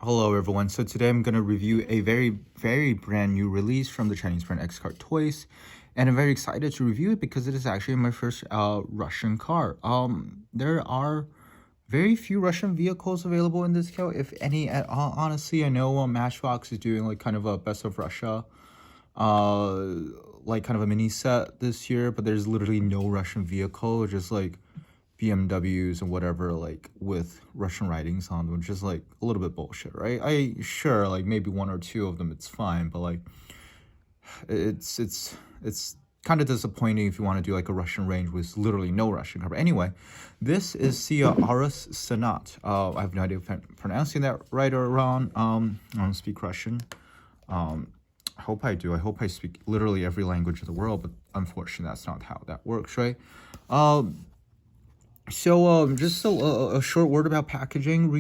Hello everyone, so today I'm going to review a very brand new release from the Chinese brand XCartoys, and I'm very excited to review it because it is actually my first Russian car. There are very few Russian vehicles available in this scale, if any at all. Honestly, I know Matchbox is doing like kind of a best of Russia, like kind of a mini set this year, but there's literally no Russian vehicle, just like BMWs and whatever, like with Russian writings on them, which is like a little bit bullshit, right? Sure, like maybe one or two of them it's fine, but like it's kind of disappointing if you want to do like a Russian range with literally no Russian cover. Anyway, this is the Aurus Senat. I have no idea if I'm pronouncing that right or wrong. I don't speak Russian. I hope I do. I hope I speak literally every language of the world, but unfortunately that's not how that works, right? Just a short word about packaging.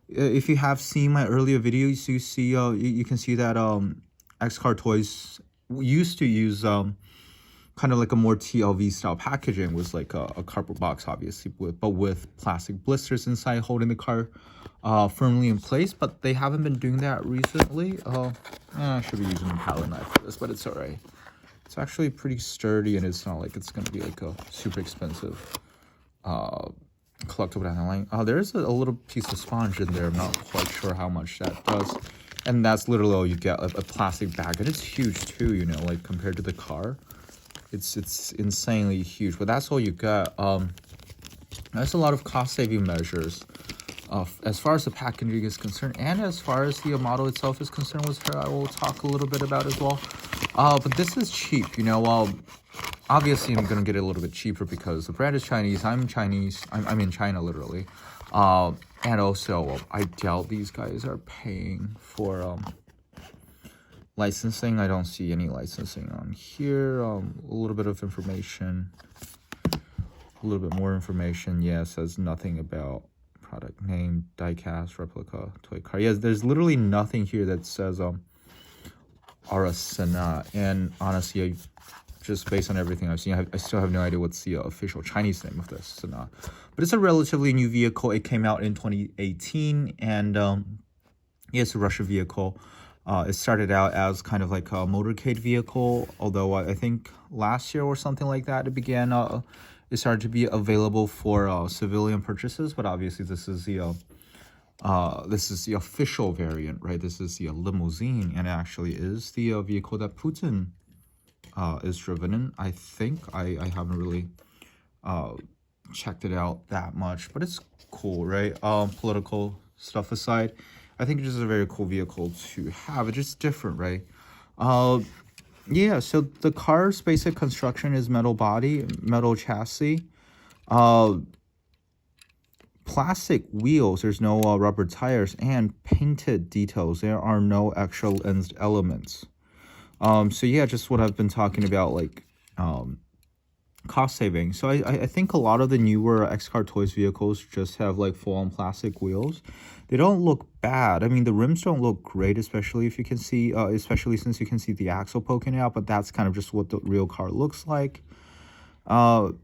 If you have seen my earlier videos, you see you can see that XCartoys used to use kind of like a more TLV style packaging, with like a cardboard box, obviously, but with plastic blisters inside holding the car firmly in place. But they haven't been doing that recently. I should be using a palette knife for this, but it's alright. It's actually pretty sturdy, and it's not like it's gonna be like a super expensive collectible down the line. There's a little piece of sponge in there. I'm not quite sure how much that does, and that's literally all you get, a plastic bag, and it's huge too, you know, like compared to the car. It's insanely huge, but that's all you get. That's a lot of cost-saving measures as far as the packaging is concerned, and as far as the model itself is concerned, which I will talk a little bit about as well. But this is cheap, you know. Obviously I'm gonna get it a little bit cheaper because the brand is Chinese. I'm Chinese. I'm in China, literally. And also I doubt these guys are paying for licensing. I don't see any licensing on here. A little bit of information, a little bit more information. Yeah, says nothing about product name, diecast, replica, toy car. Yeah, there's literally nothing here that says Aurus Senat. And honestly, just based on everything I've seen, I still have no idea what's the official Chinese name of this Senat. But it's a relatively new vehicle. It came out in 2018, and yeah, it's a Russian vehicle. It started out as kind of like a motorcade vehicle, although I think last year or something like that, it began. It started to be available for civilian purchases. But obviously, this is the official variant, right? This is the limousine, and it actually is the vehicle that Putin is driven in. I think I haven't really checked it out that much, but it's cool, right? Political stuff aside, I think it's just a very cool vehicle to have. It's just different, right? Yeah, so the car's basic construction is metal body, metal chassis, plastic wheels. There's no rubber tires, and painted details. There are no extra lensed elements. So yeah, just what I've been talking about, like cost saving. So I think a lot of the newer XCartoys vehicles just have like full-on plastic wheels. They don't look bad. I mean, the rims don't look great, especially if you can see, especially since you can see the axle poking out. But that's kind of just what the real car looks like. And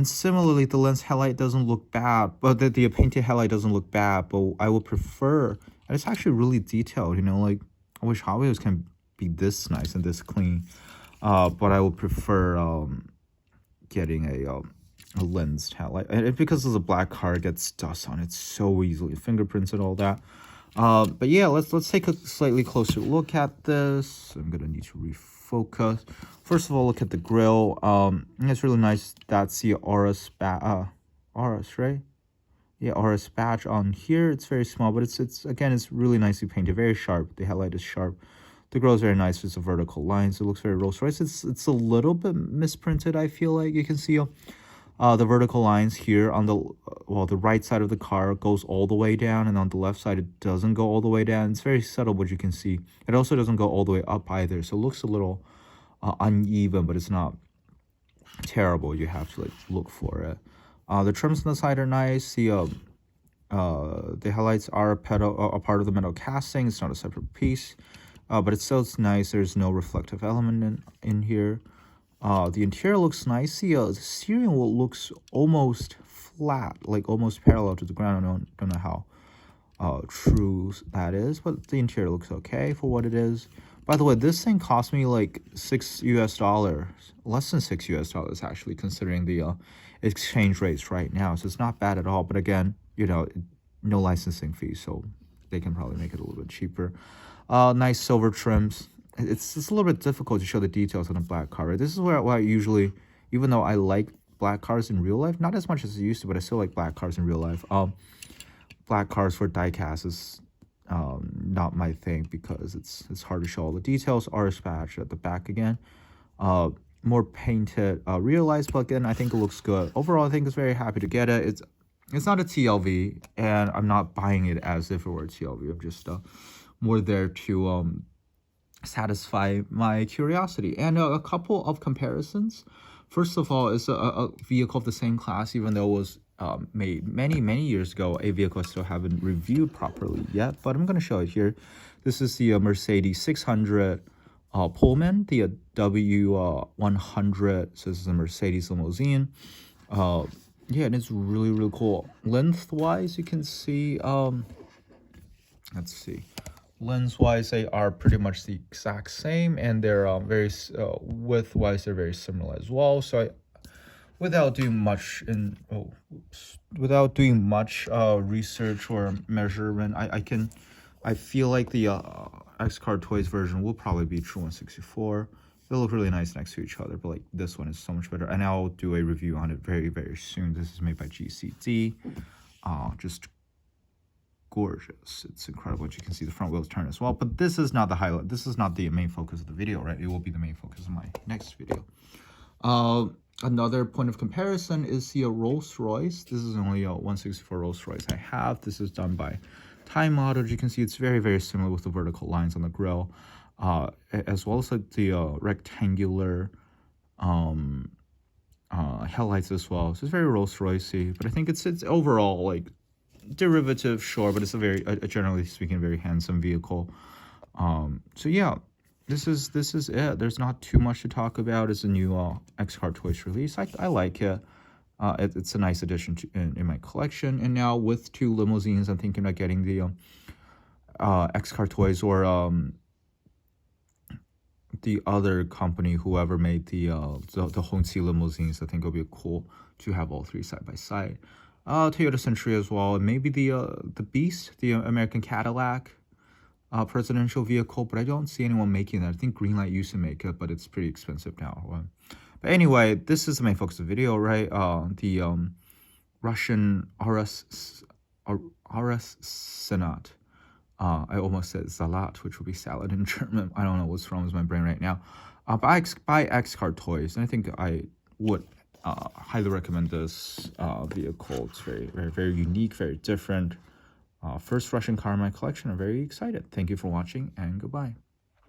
similarly, the lens headlight doesn't look bad, but the painted headlight doesn't look bad. But I would prefer, and it's actually really detailed. You know, like I wish Hot Wheels can be this nice and this clean, but I would prefer getting a lensed headlight, and because of the black car, it gets dust on it so easily, fingerprints and all that. But yeah, let's take a slightly closer look at this. I'm gonna need to refocus. First of all, look at the grille. It's really nice. That's the Aurus Aurus, right? Yeah, Aurus badge on here. It's very small, but it's again, it's really nicely painted, very sharp. The headlight is sharp. The grille is very nice with the vertical lines. It looks very Rolls-Royce. It's a little bit misprinted, I feel like. You can see the vertical lines here on the right side of the car goes all the way down, and on the left side it doesn't go all the way down. It's very subtle, but you can see it also doesn't go all the way up either. So it looks a little uneven, but it's not terrible. You have to like look for it. The trims on the side are nice. The headlights are a part of the metal casting. It's not a separate piece. But it's nice. There's no reflective element in here. The interior looks nice. The steering wheel looks almost flat, like almost parallel to the ground. I don't know how true that is, but the interior looks okay for what it is. By the way, this thing cost me like $6 US, less than $6 US actually, considering the exchange rates right now. So it's not bad at all. But again, you know, no licensing fee, so they can probably make it a little bit cheaper. Nice silver trims. It's a little bit difficult to show the details on a black car, right? This is where I usually, even though I like black cars in real life, not as much as I used to, but I still like black cars in real life. Black cars for diecast is not my thing because it's hard to show all the details. Aurus badge at the back again. More painted, realized, but again, I think it looks good. Overall, I think it's very happy to get it. It's not a TLV, and I'm not buying it as if it were a TLV. I'm just more there to satisfy my curiosity. And a couple of comparisons. First of all, it's a vehicle of the same class, even though it was made many years ago. A vehicle I still haven't reviewed properly yet, but I'm going to show it here. This is the Mercedes 600 Pullman, the W100. So this is a Mercedes limousine. Yeah, and it's really cool. Lengthwise, you can see, let's see. Lens-wise, they are pretty much the exact same, and they're very width-wise, they're very similar as well. So without doing much research or measurement, I feel like the XCartoys version will probably be true 164. They look really nice next to each other, but like this one is so much better. And I'll do a review on it very soon. This is made by GCD. Just gorgeous. It's incredible. As you can see, the front wheels turn as well, but this is not the highlight. This is not the main focus of the video, right? It will be the main focus of my next video. Another point of comparison is the Rolls-Royce. This is only a 164 Rolls-Royce I have. This is done by Time Model. As you can see, it's very similar with the vertical lines on the grille, as well as like the rectangular headlights as well. So it's very Rolls-Royce-y, but I think it's overall like derivative, sure, but it's a generally speaking, very handsome vehicle. So yeah, this is it. There's not too much to talk about. It's a new XCartoys release. I like it. It's a nice addition in my collection. And now with two limousines, I'm thinking about getting the XCartoys or the other company, whoever made the Hongqi limousines. I think it'll be cool to have all three side by side. Toyota Century as well, and maybe the Beast, the American Cadillac presidential vehicle, but I don't see anyone making that. I think Greenlight used to make it, but it's pretty expensive now. But anyway, this is the main focus of the video, right? The Russian Aurus Senat. I almost said Salat, which would be salad in German. I don't know what's wrong with my brain right now. By XCartoys, and I think I would highly recommend this vehicle. It's very unique, very different. First Russian car in my collection. I'm very excited. Thank you for watching, and goodbye.